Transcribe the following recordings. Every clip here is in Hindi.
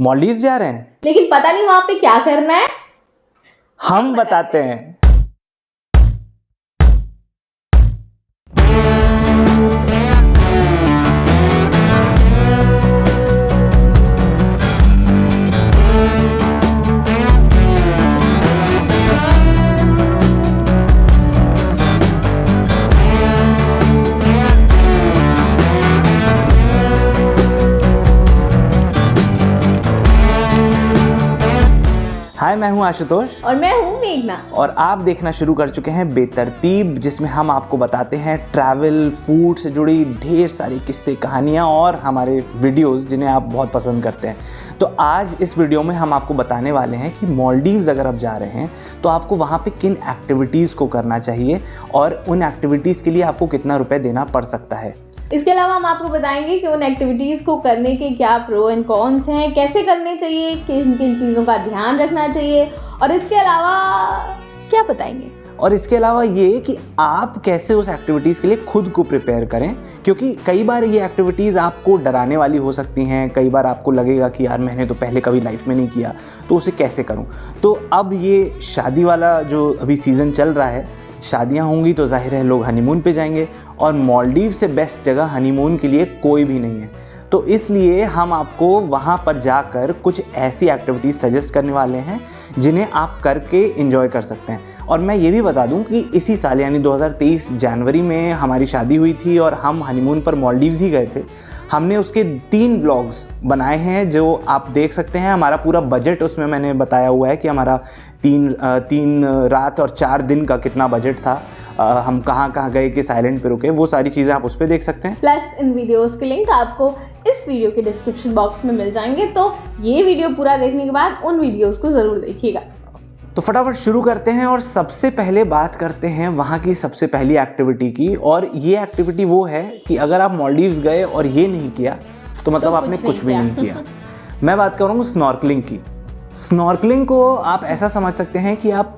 मालदीव जा रहे हैं, लेकिन पता नहीं वहां पे क्या करना है। हम बताते हैं। हाय, मैं हूं आशुतोष और मैं हूँ मेघना। और आप देखना शुरू कर चुके हैं बेतरतीब, जिसमें हम आपको बताते हैं ट्रैवल, फूड से जुड़ी ढेर सारी किस्से, कहानियाँ और हमारे वीडियोस जिन्हें आप बहुत पसंद करते हैं। तो आज इस वीडियो में हम आपको बताने वाले हैं कि मालदीव्स अगर आप जा रहे हैं तो आपको वहाँ पे किन एक्टिविटीज़ को करना चाहिए और उन एक्टिविटीज़ के लिए आपको कितना रुपये देना पड़ सकता है। इसके अलावा हम आपको बताएंगे कि उन एक्टिविटीज़ को करने के क्या प्रो एंड कॉन्स हैं, कैसे करने चाहिए, किन किन चीज़ों का ध्यान रखना चाहिए, और इसके अलावा क्या बताएंगे। और इसके अलावा ये कि आप कैसे उस एक्टिविटीज़ के लिए खुद को प्रिपेयर करें, क्योंकि कई बार ये एक्टिविटीज़ आपको डराने वाली हो सकती हैं। कई बार आपको लगेगा कि यार मैंने तो पहले कभी लाइफ में नहीं किया, तो उसे कैसे करूं। तो अब ये शादी वाला जो अभी सीज़न चल रहा है, शादियां होंगी तो जाहिर है लोग हनीमून पे जाएंगे, और मालदीव से बेस्ट जगह हनीमून के लिए कोई भी नहीं है। तो इसलिए हम आपको वहाँ पर जाकर कुछ ऐसी एक्टिविटीज़ सजेस्ट करने वाले हैं जिन्हें आप करके एंजॉय कर सकते हैं। और मैं ये भी बता दूं कि इसी साल यानी 2023 जनवरी में हमारी शादी हुई थी और हम हनीमून पर मालदीव्स ही गए थे। हमने उसके 3 व्लॉग्स बनाए हैं जो आप देख सकते हैं। हमारा पूरा बजट उसमें मैंने बताया हुआ है कि हमारा 3 रात और 4 दिन का कितना बजट था, हम कहाँ कहाँ गए, किस आइलैंड पे रुके, वो सारी चीज़ें आप उस पर देख सकते हैं। प्लस इन वीडियोस के लिंक आपको इस वीडियो के डिस्क्रिप्शन बॉक्स में मिल जाएंगे, तो ये वीडियो पूरा देखने के बाद उन वीडियोस को ज़रूर देखिएगा। तो फटाफट शुरू करते हैं और सबसे पहले बात करते हैं वहाँ की सबसे पहली एक्टिविटी की। और ये एक्टिविटी वो है कि अगर आप मालदीव्स गए और ये नहीं किया तो मतलब आपने कुछ भी नहीं किया। मैं बात कर रहा हूँ स्नॉर्कलिंग की। स्नॉर्कलिंग को आप ऐसा समझ सकते हैं कि आप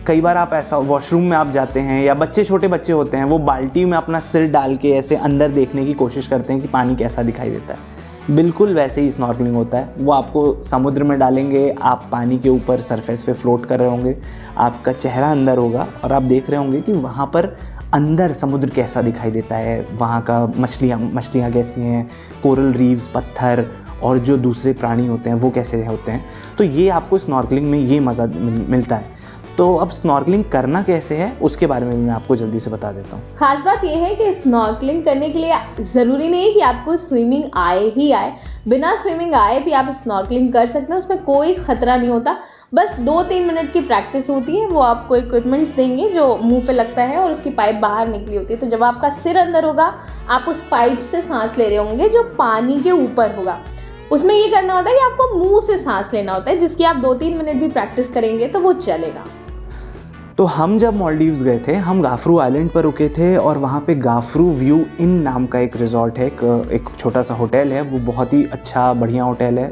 कई बार आप ऐसा वॉशरूम में आप जाते हैं, या छोटे बच्चे होते हैं, वो बाल्टी में अपना सिर डाल के ऐसे अंदर देखने की कोशिश करते हैं कि पानी कैसा दिखाई देता है। बिल्कुल वैसे ही स्नॉर्कलिंग होता है। वो आपको समुद्र में डालेंगे, आप पानी के ऊपर सरफेस पे फ्लोट कर रहे होंगे, आपका चेहरा अंदर होगा और आप देख रहे होंगे कि वहाँ पर अंदर समुद्र कैसा दिखाई देता है, वहाँ का मछलियाँ कैसी हैं, कोरल रीव्स, पत्थर और जो दूसरे प्राणी होते हैं वो कैसे होते हैं। तो ये आपको स्नॉर्कलिंग में ये मज़ा मिलता है। तो अब स्नॉर्कलिंग करना कैसे है उसके बारे में मैं आपको जल्दी से बता देता हूँ। खास बात यह है कि स्नॉर्कलिंग करने के लिए ज़रूरी नहीं है कि आपको स्विमिंग आए ही आए। बिना स्विमिंग आए भी आप स्नॉर्कलिंग कर सकते हैं, उसमें कोई ख़तरा नहीं होता। बस 2-3 मिनट की प्रैक्टिस होती है। वो आपको इक्विपमेंट्स देंगे जो मुंह पे लगता है और उसकी पाइप बाहर निकली होती है। तो जब आपका सिर अंदर होगा, आप उस पाइप से सांस ले रहे होंगे जो पानी के ऊपर होगा। उसमें ये करना होता है कि आपको मुंह से सांस लेना होता है, जिसकी आप 2-3 मिनट भी प्रैक्टिस करेंगे तो वो चलेगा। तो हम जब मालदीव्स गए थे, हम गाफरू आइलैंड पर रुके थे और वहाँ पे गाफरू व्यू इन नाम का एक रिजॉर्ट है, एक छोटा सा होटल है। वो बहुत ही अच्छा बढ़िया होटल है।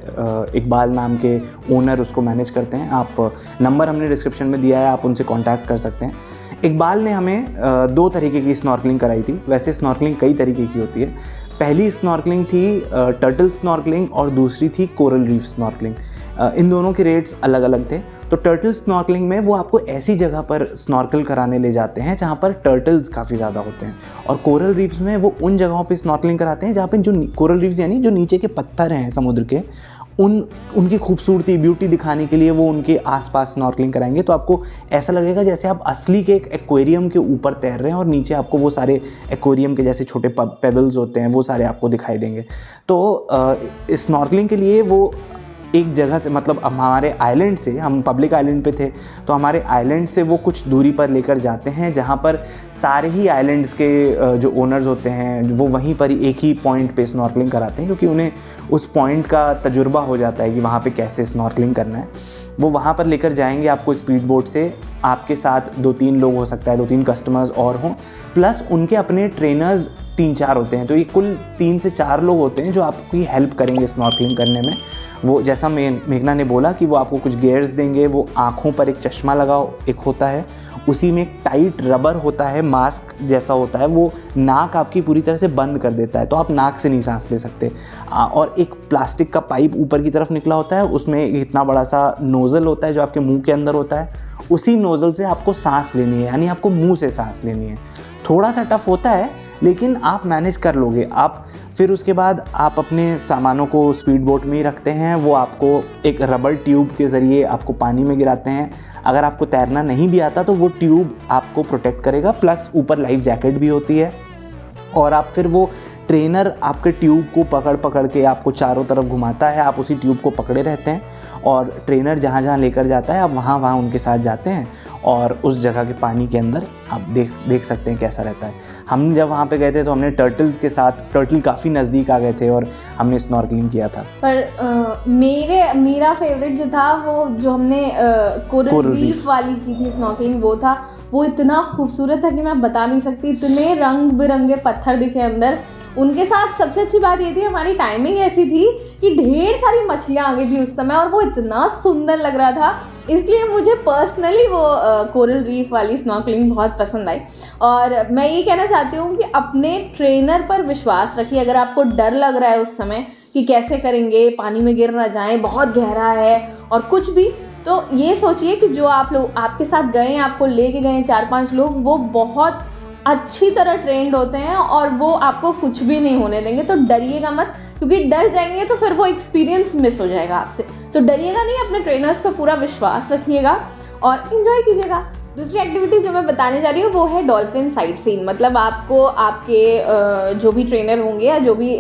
इकबाल नाम के ओनर उसको मैनेज करते हैं। आप नंबर हमने डिस्क्रिप्शन में दिया है, आप उनसे कांटेक्ट कर सकते हैं। इकबाल ने हमें 2 तरीके की स्नॉर्कलिंग कराई थी। वैसे स्नॉर्कलिंग कई तरीके की होती है। पहली स्नॉर्कलिंग थी टर्टल स्नॉर्कलिंग और दूसरी थी कोरल रीफ स्नॉर्कलिंग। इन दोनों के रेट्स अलग अलग थे। तो टर्टल स्नॉर्कलिंग में वो आपको ऐसी जगह पर स्नॉर्कल कराने ले जाते हैं जहाँ पर टर्टल्स काफ़ी ज़्यादा होते हैं, और कोरल रीफ्स में वो उन जगहों पे स्नॉर्कलिंग कराते हैं जहाँ पे जो कोरल रीफ्स यानी जो नीचे के पत्थर हैं समुद्र के, उनकी खूबसूरती, ब्यूटी दिखाने के लिए वो उनके आसपास स्नॉर्कलिंग कराएंगे। तो आपको ऐसा लगेगा जैसे आप असली के एक एक्वेरियम के ऊपर तैर रहे हैं और नीचे आपको वो सारे एक्वेरियम के जैसे छोटे पेबल्स होते हैं वो सारे आपको दिखाई देंगे। तो स्नॉर्कलिंग के लिए वो एक जगह से, मतलब हमारे आइलैंड से, हम पब्लिक आइलैंड पे थे, तो हमारे आइलैंड से वो कुछ दूरी पर लेकर जाते हैं जहाँ पर सारे ही आइलैंड्स के जो ओनर्स होते हैं वो वहीं पर एक ही पॉइंट पे स्नॉर्कलिंग कराते हैं, क्योंकि उन्हें उस पॉइंट का तजुर्बा हो जाता है कि वहाँ पे कैसे स्नॉर्कलिंग करना है। वो वहाँ पर लेकर जाएंगे आपको स्पीड बोट से। आपके साथ 2-3 लोग हो सकता है, 2-3 कस्टमर्स और हों, प्लस उनके अपने ट्रेनर्स 3-4 होते हैं। तो ये कुल 3 से 4 लोग होते हैं जो आपकी हेल्प करेंगे स्नॉर्कलिंग करने में। वो जैसा मेघना ने बोला कि वो आपको कुछ गियर्स देंगे, वो आँखों पर एक चश्मा लगा एक होता है, उसी में एक टाइट रबर होता है, मास्क जैसा होता है, वो नाक आपकी पूरी तरह से बंद कर देता है, तो आप नाक से नहीं सांस ले सकते। और एक प्लास्टिक का पाइप ऊपर की तरफ निकला होता है, उसमें इतना बड़ा सा नोज़ल होता है जो आपके मुंह के अंदर होता है, उसी नोज़ल से आपको सांस लेनी है, यानी आपको मुंह से सांस लेनी है। थोड़ा सा टफ होता है लेकिन आप मैनेज कर लोगे। आप फिर उसके बाद आप अपने सामानों को स्पीड बोट में ही रखते हैं, वो आपको एक रबर ट्यूब के ज़रिए आपको पानी में गिराते हैं। अगर आपको तैरना नहीं भी आता तो वो ट्यूब आपको प्रोटेक्ट करेगा, प्लस ऊपर लाइफ जैकेट भी होती है। और आप फिर वो ट्रेनर आपके ट्यूब को पकड़ पकड़ के आपको चारों तरफ घुमाता है, आप उसी ट्यूब को पकड़े रहते हैं और ट्रेनर जहाँ जहाँ लेकर जाता है आप वहाँ वहाँ उनके साथ जाते हैं और उस जगह के पानी के अंदर आप देख सकते हैं कैसा रहता है। हम जब वहाँ पे गए थे तो हमने टर्टल्स के साथ, टर्टल काफ़ी नज़दीक आ गए थे और हमने स्नॉर्कलिंग किया था। पर मेरा फेवरेट जो था वो जो हमने कोरल रीफ वाली की थी स्नॉर्कलिंग, वो इतना खूबसूरत था कि मैं बता नहीं सकती। इतने रंग बिरंगे पत्थर दिखे अंदर। उनके साथ सबसे अच्छी बात ये थी हमारी टाइमिंग ऐसी थी कि ढेर सारी मछलियाँ आ गई थी उस समय और वो इतना सुंदर लग रहा था, इसलिए मुझे पर्सनली वो कोरल रीफ वाली स्नॉर्कलिंग बहुत पसंद आई। और मैं ये कहना चाहती हूँ कि अपने ट्रेनर पर विश्वास रखिए। अगर आपको डर लग रहा है उस समय कि कैसे करेंगे, पानी में गिर ना जाएं, बहुत गहरा है और कुछ भी, तो ये सोचिए कि जो आप लोग आपके साथ गए हैं, आपको लेके गए हैं 4-5 लोग, वो बहुत अच्छी तरह ट्रेंड होते हैं और वो आपको कुछ भी नहीं होने देंगे। तो डरिएगा मत, क्योंकि डर जाएंगे तो फिर वो एक्सपीरियंस मिस हो जाएगा आपसे। तो डरिएगा नहीं, अपने ट्रेनर्स पर पूरा विश्वास रखिएगा और इन्जॉय कीजिएगा। दूसरी एक्टिविटी जो मैं बताने जा रही हूँ वो है डॉल्फिन साइट सीन। मतलब आपको आपके जो भी ट्रेनर होंगे या जो भी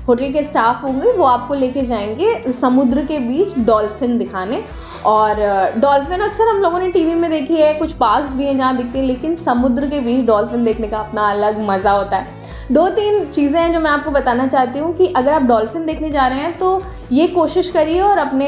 होटल के स्टाफ होंगे वो आपको लेके जाएंगे समुद्र के बीच डॉल्फिन दिखाने। और डॉल्फिन अक्सर हम लोगों ने टीवी में देखी है, कुछ पार्क्स भी हैं जहाँ दिखती है, लेकिन समुद्र के बीच डॉल्फिन देखने का अपना अलग मज़ा होता है। 2-3 चीज़ें हैं जो मैं आपको बताना चाहती हूँ कि अगर आप डॉल्फिन देखने जा रहे हैं तो ये कोशिश करिए और अपने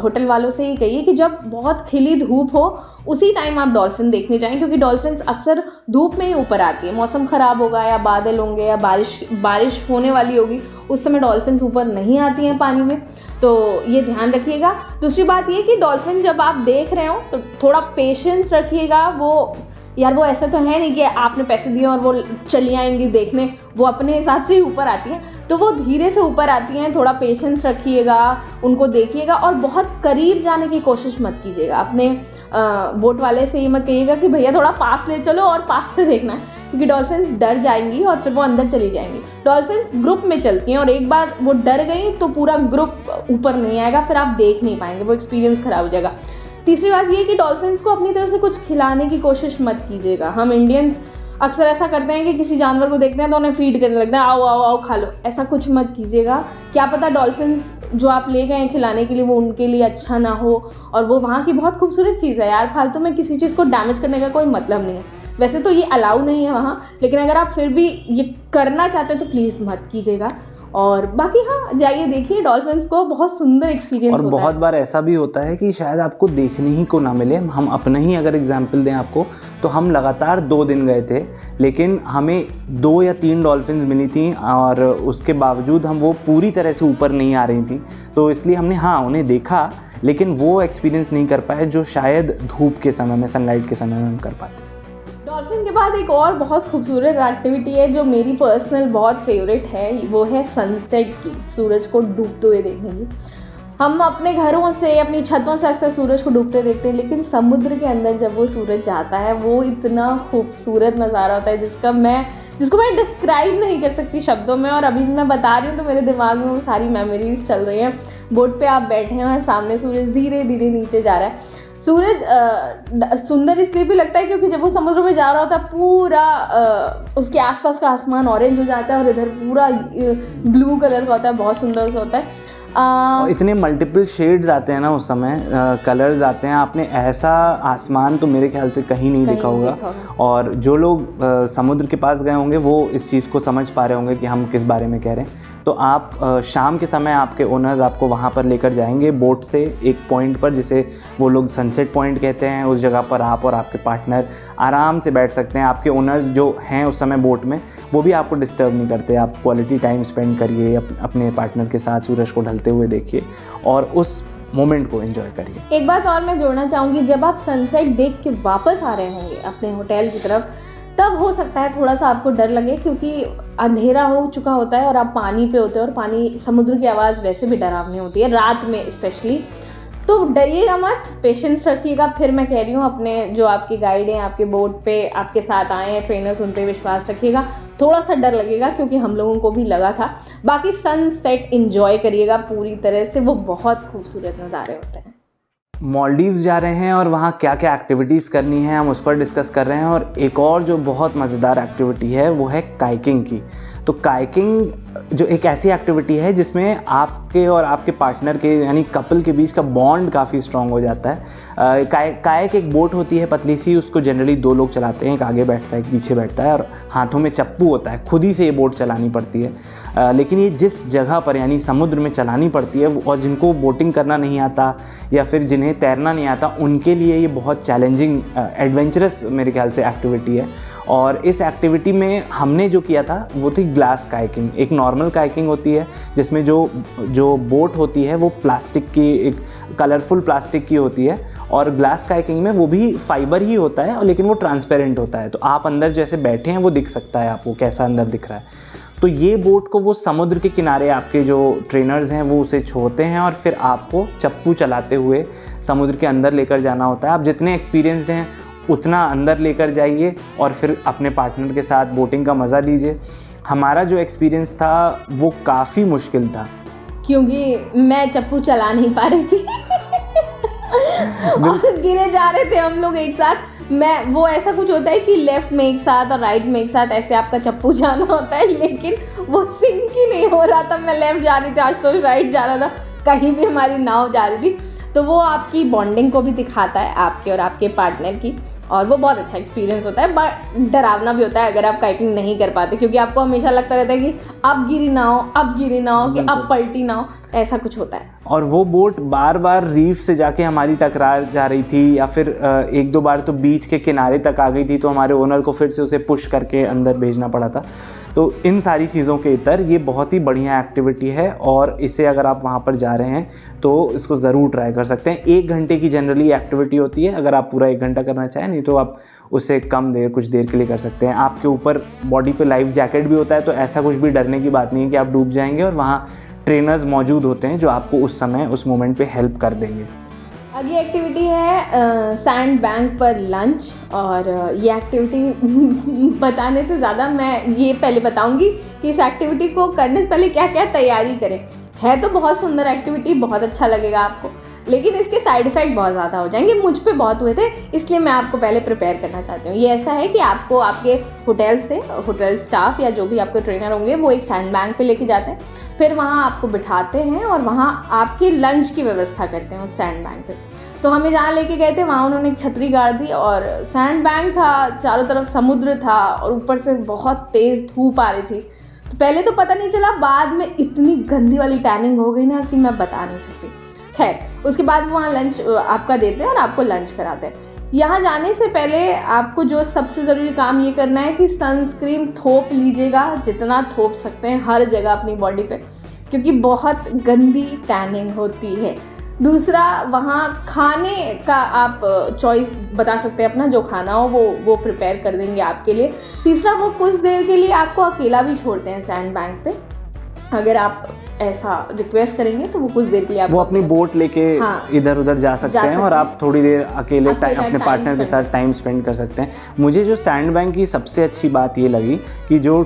होटल वालों से ही कहिए कि जब बहुत खिली धूप हो उसी टाइम आप डॉल्फिन देखने जाएं, क्योंकि डॉल्फिन अक्सर धूप में ही ऊपर आती है। मौसम ख़राब होगा या बादल होंगे या बारिश होने वाली होगी, उस समय डॉल्फिन ऊपर नहीं आती हैं पानी में, तो ये ध्यान रखिएगा। दूसरी बात ये कि डॉल्फिन जब आप देख रहे हो तो थोड़ा पेशेंस रखिएगा। वो ऐसा तो है नहीं कि आपने पैसे दिए और वो चली आएंगी देखने, वो अपने हिसाब से ही ऊपर आती हैं, तो वो धीरे से ऊपर आती हैं। थोड़ा पेशेंस रखिएगा, उनको देखिएगा और बहुत करीब जाने की कोशिश मत कीजिएगा। अपने बोट वाले से ये मत कहिएगा कि भैया थोड़ा पास ले चलो और पास से देखना है, क्योंकि डॉल्फिन्स डर जाएंगी और फिर वो अंदर चली जाएंगी। डॉल्फिन्स ग्रुप में चलती हैं और एक बार वो डर गई तो पूरा ग्रुप ऊपर नहीं आएगा, फिर आप देख नहीं पाएंगे, वो एक्सपीरियंस ख़राब हो जाएगा। तीसरी बात ये कि डॉल्फिन्स को अपनी तरफ से कुछ खिलाने की कोशिश मत कीजिएगा। हम इंडियंस अक्सर ऐसा करते हैं कि किसी जानवर को देखते हैं तो उन्हें फीड करने लगते हैं, आओ आओ आओ खा लो। ऐसा कुछ मत कीजिएगा। क्या पता डॉल्फिन्स जो आप ले गए हैं खिलाने के लिए वो उनके लिए अच्छा ना हो, और वो वहाँ की बहुत खूबसूरत चीज़ है यार। फालतू में किसी चीज़ को डैमेज करने का कोई मतलब नहीं है। वैसे तो ये अलाउ नहीं है वहाँ, लेकिन अगर आप फिर भी ये करना चाहते हो तो प्लीज़ मत कीजिएगा। और बाकी हाँ, जाइए देखिए डॉल्फिन्स को, बहुत सुंदर एक्सपीरियंस होता है। और बहुत बार ऐसा भी होता है कि शायद आपको देखने ही को ना मिले। हम अपना ही अगर एग्जांपल दें आपको, तो हम लगातार 2 दिन गए थे, लेकिन हमें 2 या 3 डॉल्फिन्स मिली थी और उसके बावजूद हम वो पूरी तरह से ऊपर नहीं आ रही थी। तो इसलिए हमने हाँ उन्हें देखा, लेकिन वो एक्सपीरियंस नहीं कर पाए जो शायद धूप के समय में, सनलाइट के समय में हम कर पाते। डॉल्फिन के बाद एक और बहुत खूबसूरत एक्टिविटी है जो मेरी पर्सनल बहुत फेवरेट है, वो है सनसेट की, सूरज को डूबते हुए देखने की। हम अपने घरों से, अपनी छतों से अक्सर सूरज को डूबते देखते हैं, लेकिन समुद्र के अंदर जब वो सूरज जाता है वो इतना खूबसूरत नज़ारा होता है जिसको मैं डिस्क्राइब नहीं कर सकती शब्दों में। और अभी मैं बता रही हूँ तो मेरे दिमाग में वो सारी मेमोरीज चल रही हैं। बोट पे आप बैठे हैं और सामने सूरज धीरे धीरे नीचे जा रहा है। सूरज सुंदर इसलिए भी लगता है क्योंकि जब वो समुद्र में जा रहा होता है पूरा उसके आसपास का आसमान ऑरेंज हो जाता है और इधर पूरा ब्लू कलर का होता है, बहुत सुंदर सा होता है। और इतने मल्टीपल शेड्स आते हैं ना उस समय, कलर्स आते हैं। आपने ऐसा आसमान तो मेरे ख्याल से कहीं नहीं देखा होगा। और जो लोग समुद्र के पास गए होंगे वो इस चीज़ को समझ पा रहे होंगे कि हम किस बारे में कह रहे हैं। तो आप शाम के समय आपके ओनर्स आपको वहाँ पर लेकर जाएंगे बोट से एक पॉइंट पर, जिसे वो लोग सनसेट पॉइंट कहते हैं। उस जगह पर आप और आपके पार्टनर आराम से बैठ सकते हैं। आपके ओनर्स जो हैं उस समय बोट में, वो भी आपको डिस्टर्ब नहीं करते। आप क्वालिटी टाइम स्पेंड करिए अपने पार्टनर के साथ, सूरज को ढलते हुए देखिए। और उस मोमेंट को एंजॉय करिए। एक बात और मैं जोड़ना चाहूँगी, जब आप सनसेट देख के वापस आ रहे होंगे अपने होटल की तरफ, तब हो सकता है थोड़ा सा आपको डर लगे, क्योंकि अंधेरा हो चुका होता है और आप पानी पे होते हो, और पानी, समुद्र की आवाज़ वैसे भी डरावनी होती है रात में स्पेशली। तो डरिएगा मत, पेशेंस रखिएगा। फिर मैं कह रही हूँ, अपने जो आपके गाइड हैं, आपके बोट पे आपके साथ आए हैं ट्रेनर्स, उन पे विश्वास रखिएगा। थोड़ा सा डर लगेगा क्योंकि हम लोगों को भी लगा था। बाकी सनसेट एंजॉय करिएगा पूरी तरह से, वो बहुत खूबसूरत नज़ारे होते हैं। मालदीव्स जा रहे हैं और वहाँ क्या क्या एक्टिविटीज़ करनी है हम उस पर डिस्कस कर रहे हैं। और एक और जो बहुत मज़ेदार एक्टिविटी है वो है काइकिंग की। तो काइकिंग जो एक ऐसी एक्टिविटी है जिसमें आपके और आपके पार्टनर के यानी कपल के बीच का बॉन्ड काफ़ी स्ट्रॉन्ग हो जाता है। कायक एक बोट होती है पतली सी, उसको जनरली 2 लोग चलाते हैं, एक आगे बैठता है एक पीछे बैठता है, और हाथों में चप्पू होता है, खुद ही से ये बोट चलानी पड़ती है। लेकिन ये जिस जगह पर यानी समुद्र में चलानी पड़ती है, और जिनको बोटिंग करना नहीं आता या फिर जिन्हें तैरना नहीं आता, उनके लिए ये बहुत चैलेंजिंग एडवेंचरस मेरे ख्याल से एक्टिविटी है। और इस एक्टिविटी में हमने जो किया था वो थी ग्लास काइकिंग। एक नॉर्मल काइकिंग होती है जिसमें जो बोट होती है वो प्लास्टिक की, एक कलरफुल प्लास्टिक की होती है, और ग्लास काइकिंग में वो भी फाइबर ही होता है, लेकिन वो ट्रांसपेरेंट होता है। तो आप अंदर जैसे बैठे हैं वो दिख सकता है आपको कैसा अंदर दिख रहा है। तो ये बोट को वो समुद्र के किनारे आपके जो ट्रेनर्स हैं वो उसे छोड़ते हैं, और फिर आपको चप्पू चलाते हुए समुद्र के अंदर लेकर जाना होता है। आप जितने एक्सपीरियंस्ड हैं उतना अंदर लेकर जाइए और फिर अपने पार्टनर के साथ बोटिंग का मज़ा लीजिए। हमारा जो एक्सपीरियंस था वो काफ़ी मुश्किल था, क्योंकि मैं चप्पू चला नहीं पा रही थी और गिरे जा रहे थे हम लोग एक साथ। मैं, वो ऐसा कुछ होता है कि लेफ्ट में एक साथ और राइट में एक साथ ऐसे आपका चप्पू जाना होता है, लेकिन वो सिंक ही नहीं हो रहा था। मैं लेफ्ट जा रही थी, आज तो राइट जा रहा था, कहीं भी हमारी नाव जा रही थी। तो वो आपकी बॉन्डिंग को भी दिखाता है, आपके और आपके पार्टनर की, और वो बहुत अच्छा एक्सपीरियंस होता है। बट डरावना भी होता है अगर आप काइकिंग नहीं कर पाते, क्योंकि आपको हमेशा लगता रहता है कि अब गिरी ना हो, अब गिरी ना हो, कि अब पलटी ना हो, ऐसा कुछ होता है। और वो बोट बार बार रीफ से जाके हमारी टकरा जा रही थी, या फिर 1-2 बार तो बीच के किनारे तक आ गई थी, तो हमारे ओनर को फिर से उसे पुश करके अंदर भेजना पड़ा था। तो इन सारी चीज़ों के इतर ये बहुत ही बढ़िया एक्टिविटी है, और इसे अगर आप वहाँ पर जा रहे हैं तो इसको ज़रूर ट्राई कर सकते हैं। 1 घंटे की जनरली एक्टिविटी होती है, अगर आप पूरा 1 घंटा करना चाहें, नहीं तो आप उससे कम देर, कुछ देर के लिए कर सकते हैं। आपके ऊपर बॉडी पे लाइफ जैकेट भी होता है, तो ऐसा कुछ भी डरने की बात नहीं है कि आप डूब जाएंगे, और वहाँ ट्रेनर्स मौजूद होते हैं जो आपको उस समय उस मोमेंट पे हेल्प कर देंगे। अगली एक्टिविटी है सैंड बैंक पर लंच। और ये एक्टिविटी बताने से ज़्यादा मैं ये पहले बताऊंगी कि इस एक्टिविटी को करने से पहले क्या क्या तैयारी करें। है तो बहुत सुंदर एक्टिविटी, बहुत अच्छा लगेगा आपको, लेकिन इसके साइड इफ़ेक्ट बहुत ज़्यादा हो जाएंगे। मुझ पे बहुत हुए थे, इसलिए मैं आपको पहले प्रिपेयर करना चाहती हूँ। ये ऐसा है कि आपको आपके होटल से, होटल स्टाफ या जो भी आपके ट्रेनर होंगे वो एक सैंड बैंक पे लेके जाते हैं, फिर वहाँ आपको बिठाते हैं और वहाँ आपकी लंच की व्यवस्था करते हैं उस सैंड बैंक पे। तो हमें जहाँ लेके गए थे वहाँ उन्होंने एक छतरी गाड़ दी, और सैंड बैंक था, चारों तरफ समुद्र था, और ऊपर से बहुत तेज़ धूप आ रही थी। तो पहले तो पता नहीं चला, बाद में इतनी गंदी वाली टैनिंग हो गई ना कि मैं बता नहीं सकती। खैर, उसके बाद वहाँ लंच आपका देते हैं और आपको लंच कराते हैं। यहाँ जाने से पहले आपको जो सबसे ज़रूरी काम ये करना है कि सनस्क्रीन थोप लीजिएगा, जितना थोप सकते हैं हर जगह अपनी बॉडी पे, क्योंकि बहुत गंदी टैनिंग होती है। दूसरा, वहाँ खाने का आप चॉइस बता सकते हैं अपना, जो खाना हो वो प्रिपेयर कर देंगे आपके लिए। तीसरा, वो कुछ देर के लिए आपको अकेला भी छोड़ते हैं सैंड बैंक पे। अगर आप ऐसा रिक्वेस्ट करेंगे तो वो कुछ देर के लिए आप, वो अपनी बोट लेके इधर उधर जा सकते हैं, और आप थोड़ी देर अकेले अपने पार्टनर के साथ टाइम स्पेंड कर सकते हैं। मुझे जो सैंड बैंक की सबसे अच्छी बात ये लगी कि जो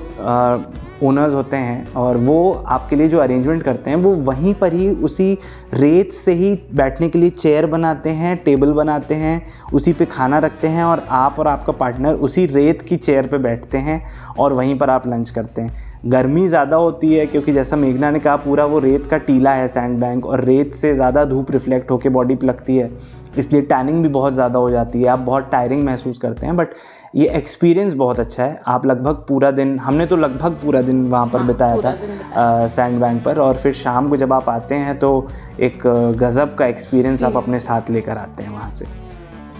ओनर्स होते हैं और वो आपके लिए जो अरेंजमेंट करते हैं, वो वहीं पर ही उसी रेत से ही बैठने के लिए चेयर बनाते हैं, टेबल बनाते हैं, उसी पे खाना रखते हैं, और आप और आपका पार्टनर उसी रेत की चेयर पे बैठते हैं और वहीं पर आप लंच करते हैं। गर्मी ज़्यादा होती है क्योंकि जैसा मेघना ने कहा, पूरा वो रेत का टीला है सैंड बैंक, और रेत से ज़्यादा धूप रिफ्लेक्ट होकर बॉडी पे लगती है, इसलिए टैनिंग भी बहुत ज़्यादा हो जाती है, आप बहुत टायरिंग महसूस करते हैं। बट ये एक्सपीरियंस बहुत अच्छा है। आप लगभग पूरा दिन, हमने तो लगभग पूरा दिन वहाँ पर बिताया था सैंड बैंक पर, और फिर शाम को जब आप आते हैं तो एक गज़ब का एक्सपीरियंस आप अपने साथ लेकर आते हैं वहाँ से।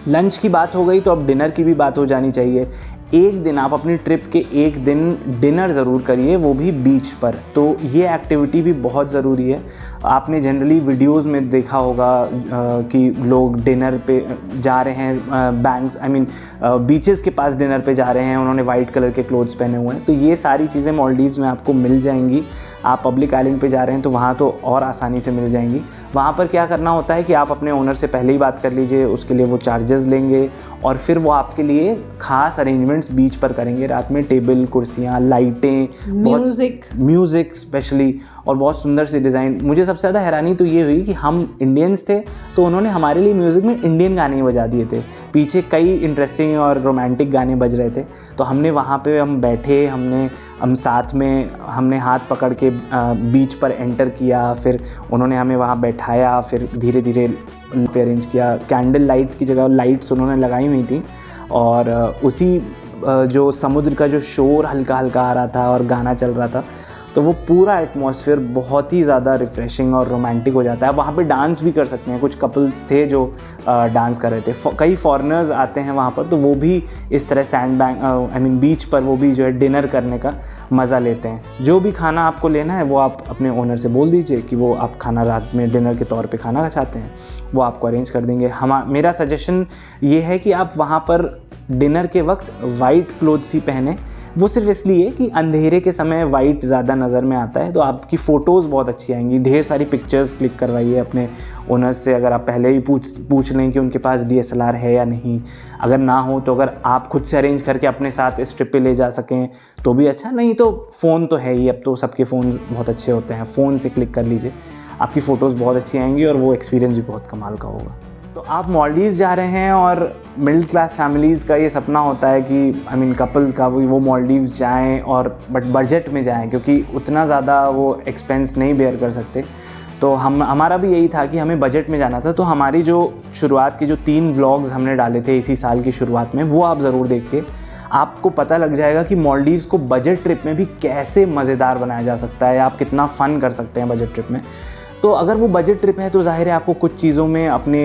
लंच की बात हो गई तो अब डिनर की भी बात हो जानी चाहिए। एक दिन आप अपनी ट्रिप के एक दिन डिनर ज़रूर करिए, वो भी बीच पर। तो ये एक्टिविटी भी बहुत ज़रूरी है। आपने जनरली वीडियोस में देखा होगा कि लोग डिनर पे जा रहे हैं, बैंक्स बीचेस के पास डिनर पे जा रहे हैं, उन्होंने वाइट कलर के क्लोथ्स पहने हुए हैं। तो ये सारी चीज़ें मालदीव्स में आपको मिल जाएंगी। आप पब्लिक आइलैंड पे जा रहे हैं तो वहाँ तो और आसानी से मिल जाएंगी। वहाँ पर क्या करना होता है कि आप अपने ओनर से पहले ही बात कर लीजिए, उसके लिए वो चार्जेस लेंगे और फिर वो आपके लिए ख़ास अरेंजमेंट्स बीच पर करेंगे। रात में टेबल, कुर्सियाँ, लाइटें, म्यूज़िक स्पेशली, और बहुत सुंदर सी डिज़ाइन। मुझे सबसे ज़्यादा हैरानी तो ये हुई कि हम इंडियंस थे तो उन्होंने हमारे लिए म्यूज़िक में इंडियन गाने बजा दिए थे। पीछे कई इंटरेस्टिंग और रोमांटिक गाने बज रहे थे। तो हमने वहाँ पे हम बैठे, हम साथ में हमने हाथ पकड़ के बीच पर एंटर किया, फिर उन्होंने हमें वहाँ बैठाया, फिर धीरे धीरे पे अरेंज किया। कैंडल लाइट की जगह लाइट्स उन्होंने लगाई हुई थी और उसी जो समुद्र का जो शोर हल्का हल्का आ रहा था और गाना चल रहा था, तो वो पूरा एटमॉस्फेयर बहुत ही ज़्यादा रिफ़्रेशिंग और रोमांटिक हो जाता है। वहाँ पे डांस भी कर सकते हैं। कुछ कपल्स थे जो डांस कर रहे थे। कई फॉरेनर्स आते हैं वहाँ पर, तो वो भी इस तरह सैंड बैंक बीच पर वो भी जो है डिनर करने का मज़ा लेते हैं। जो भी खाना आपको लेना है वो आप अपने ओनर से बोल दीजिए कि वो आप खाना रात में डिनर के तौर पे खाना चाहते हैं, वो आपको अरेंज कर देंगे। मेरा सजेशन ये है कि आप वहाँ पर डिनर के वक्त वाइट क्लोथ्स ही पहने। वो सिर्फ इसलिए कि अंधेरे के समय वाइट ज़्यादा नज़र में आता है, तो आपकी फ़ोटोज़ बहुत अच्छी आएंगी। ढेर सारी पिक्चर्स क्लिक करवाइए अपने ओनर्स से। अगर आप पहले ही पूछ लें कि उनके पास DSLR है या नहीं, अगर ना हो तो अगर आप खुद से अरेंज करके अपने साथ इस ट्रिप पे ले जा सकें तो भी अच्छा, नहीं तो फ़ोन तो है ही, अब तो सबके फ़ोन बहुत अच्छे होते हैं, फ़ोन से क्लिक कर लीजिए, आपकी फ़ोटोज़ बहुत अच्छी आएंगी और वो एक्सपीरियंस भी बहुत कमाल का होगा। तो आप मालदीव्स जा रहे हैं और मिडिल क्लास फैमिलीज़ का ये सपना होता है कि कपल का वो मालदीव्स जाएं और बट बजट में जाएं, क्योंकि उतना ज़्यादा वो एक्सपेंस नहीं बेयर कर सकते। तो हमारा भी यही था कि हमें बजट में जाना था। तो हमारी जो शुरुआत की जो 3 व्लॉग्स हमने डाले थे इसी साल की शुरुआत में, वो आप ज़रूर देखिए। आपको पता लग जाएगा कि मालदीव्स को बजट ट्रिप में भी कैसे मज़ेदार बनाया जा सकता है, आप कितना फ़न कर सकते हैं बजट ट्रिप में। तो अगर वो बजट ट्रिप है तो ज़ाहिर है आपको कुछ चीज़ों में अपने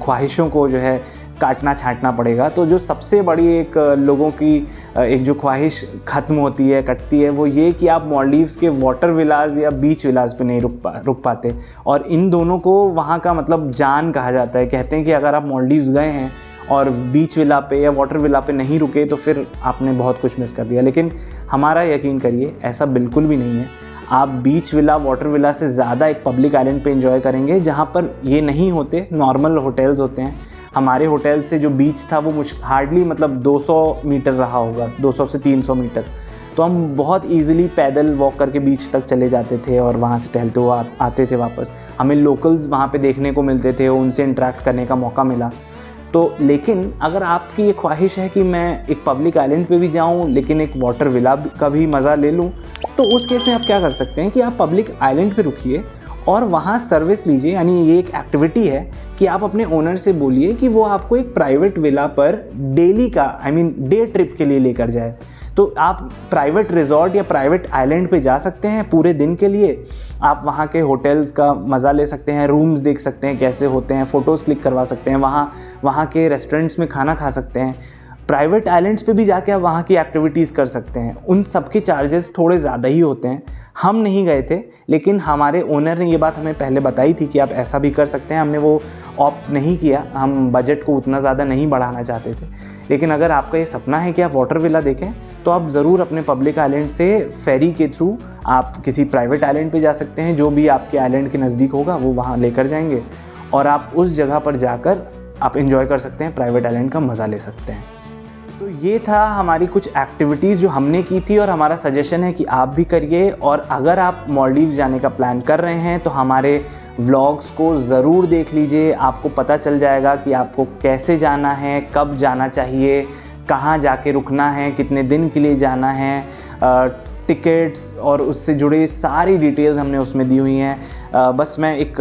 ख्वाहिशों को जो है काटना छांटना पड़ेगा। तो जो सबसे बड़ी एक लोगों की एक जो ख्वाहिश ख़त्म होती है, कटती है, वो ये कि आप मालदीव्स के वाटर विलाज या बीच विलाज पे नहीं रुक पाते। और इन दोनों को वहाँ का मतलब जान कहा जाता है। कहते हैं कि अगर आप मालदीव्स गए हैं और बीच विला पे या वाटर विला पे नहीं रुके तो फिर आपने बहुत कुछ मिस कर दिया। लेकिन हमारा यकीन करिए, ऐसा बिल्कुल भी नहीं है। आप बीच विला, वाटर विला से ज़्यादा एक पब्लिक आइलैंड पे एंजॉय करेंगे जहाँ पर ये नहीं होते, नॉर्मल होटल्स होते हैं। हमारे होटल से जो बीच था वो हार्डली 200 मीटर रहा होगा, 200 से 300 मीटर। तो हम बहुत इजीली पैदल वॉक करके बीच तक चले जाते थे और वहाँ से टहलते हुए आते थे वापस। हमें लोकल्स वहाँ पे देखने को मिलते थे, उनसे इंटरेक्ट करने का मौका मिला। तो लेकिन अगर आपकी ये ख्वाहिश है कि मैं एक पब्लिक आइलैंड पे भी जाऊं लेकिन एक वाटर विला का भी मज़ा ले लूं, तो उस केस में आप क्या कर सकते हैं कि आप पब्लिक आइलैंड पे रुकिए और वहाँ सर्विस लीजिए। यानी ये एक एक्टिविटी है कि आप अपने ओनर से बोलिए कि वो आपको एक प्राइवेट विला पर डेली का डे ट्रिप के लिए लेकर जाए। तो आप प्राइवेट रिजॉर्ट या प्राइवेट आइलैंड पे जा सकते हैं पूरे दिन के लिए। आप वहाँ के होटल्स का मज़ा ले सकते हैं, रूम्स देख सकते हैं कैसे होते हैं, फ़ोटोज़ क्लिक करवा सकते हैं, वहाँ के रेस्टोरेंट्स में खाना खा सकते हैं। प्राइवेट आइलैंड्स पे भी जाके आप वहाँ की एक्टिविटीज़ कर सकते हैं। उन सब के चार्जेस थोड़े ज़्यादा ही होते हैं। हम नहीं गए थे, लेकिन हमारे ओनर ने ये बात हमें पहले बताई थी कि आप ऐसा भी कर सकते हैं। हमने वो ऑप्ट नहीं किया, हम बजट को उतना ज़्यादा नहीं बढ़ाना चाहते थे। लेकिन अगर आपका ये सपना है कि आप वाटर विला देखें तो आप ज़रूर अपने पब्लिक आइलैंड से फेरी के थ्रू आप किसी प्राइवेट आइलैंड पे जा सकते हैं। जो भी आपके आइलैंड के नज़दीक होगा वो वहाँ लेकर जाएंगे और आप उस जगह पर जाकर आप एंजॉय कर सकते हैं, प्राइवेट आइलैंड का मज़ा ले सकते हैं। तो ये था हमारी कुछ एक्टिविटीज़ जो हमने की थी और हमारा सजेशन है कि आप भी करिए। और अगर आप मालदीव जाने का प्लान कर रहे हैं तो हमारे व्लॉग्स को ज़रूर देख लीजिए। आपको पता चल जाएगा कि आपको कैसे जाना है, कब जाना चाहिए, कहाँ जाके रुकना है, कितने दिन के लिए जाना है, टिकट्स और उससे जुड़ी सारी डिटेल्स हमने उसमें दी हुई हैं। बस मैं एक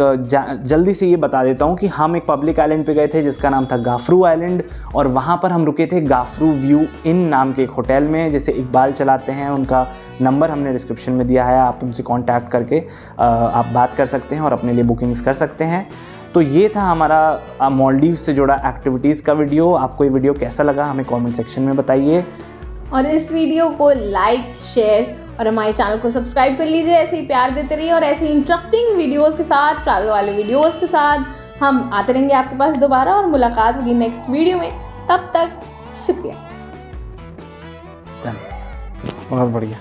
जल्दी से ये बता देता हूँ कि हम एक पब्लिक आइलैंड पे गए थे जिसका नाम था गाफरू आइलैंड, और वहाँ पर हम रुके थे गाफरू व्यू इन नाम के एक होटल में, जैसे इकबाल चलाते हैं। उनका नंबर हमने डिस्क्रिप्शन में दिया है, आप उनसे कांटेक्ट करके आप बात कर सकते हैं और अपने लिए बुकिंग्स कर सकते हैं। तो ये था हमारा मालदीव से जुड़ा एक्टिविटीज़ का वीडियो। आपको ये वीडियो कैसा लगा हमें कमेंट सेक्शन में बताइए। और इस वीडियो को लाइक, शेयर और हमारे चैनल को सब्सक्राइब कर लीजिए। ऐसे ही प्यार देते रहिए और ऐसे इंटरेस्टिंग वीडियोस के साथ, ट्रैवल वाले वीडियोस के साथ हम आते रहेंगे आपके पास दोबारा और मुलाकात होगी नेक्स्ट वीडियो में। तब तक शुक्रिया। बहुत बढ़िया।